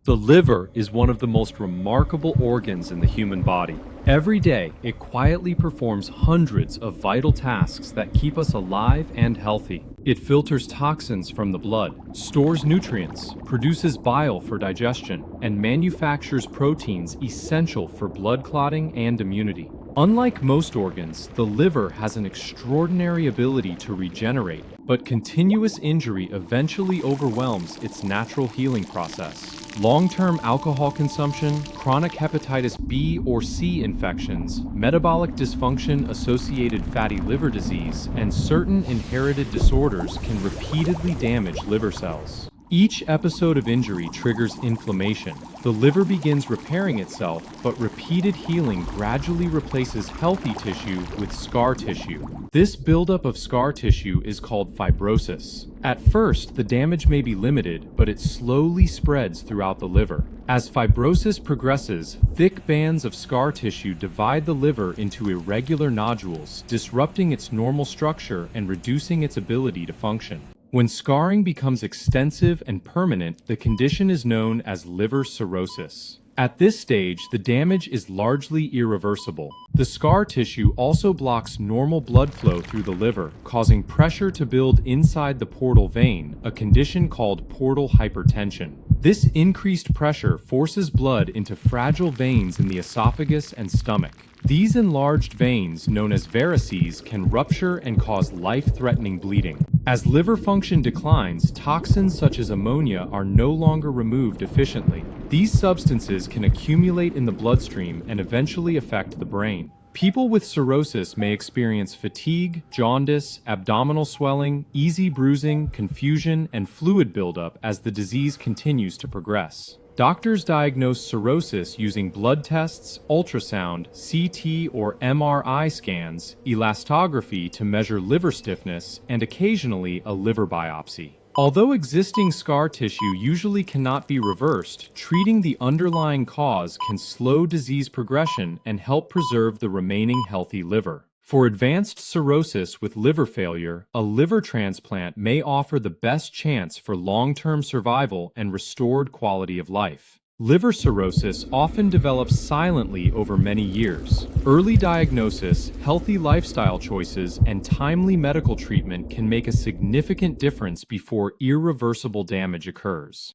The liver is one of the most remarkable organs in the human body. Every day, it quietly performs hundreds of vital tasks that keep us alive and healthy. It filters toxins from the blood, stores nutrients, produces bile for digestion, and manufactures proteins essential for blood clotting and immunity. Unlike most organs, the liver has an extraordinary ability to regenerate, but continuous injury eventually overwhelms its natural healing process. Long-term alcohol consumption, chronic hepatitis B or C infections, metabolic dysfunction-associated fatty liver disease, and certain inherited disorders can repeatedly damage liver cells. Each episode of injury triggers inflammation. The liver begins repairing itself, but repeated healing gradually replaces healthy tissue with scar tissue. This buildup of scar tissue is called fibrosis. At first, the damage may be limited, but it slowly spreads throughout the liver. As fibrosis progresses, thick bands of scar tissue divide the liver into irregular nodules, disrupting its normal structure and reducing its ability to function. When scarring becomes extensive and permanent, the condition is known as liver cirrhosis. At this stage, the damage is largely irreversible. The scar tissue also blocks normal blood flow through the liver, causing pressure to build inside the portal vein, a condition called portal hypertension. This increased pressure forces blood into fragile veins in the esophagus and stomach. These enlarged veins, known as varices, can rupture and cause life-threatening bleeding. As liver function declines, toxins such as ammonia are no longer removed efficiently. These substances can accumulate in the bloodstream and eventually affect the brain. People with cirrhosis may experience fatigue, jaundice, abdominal swelling, easy bruising, confusion, and fluid buildup as the disease continues to progress. Doctors diagnose cirrhosis using blood tests, ultrasound, CT or MRI scans, elastography to measure liver stiffness, and occasionally a liver biopsy. Although existing scar tissue usually cannot be reversed, treating the underlying cause can slow disease progression and help preserve the remaining healthy liver. For advanced cirrhosis with liver failure, a liver transplant may offer the best chance for long-term survival and restored quality of life. Liver cirrhosis often develops silently over many years. Early diagnosis, healthy lifestyle choices, and timely medical treatment can make a significant difference before irreversible damage occurs.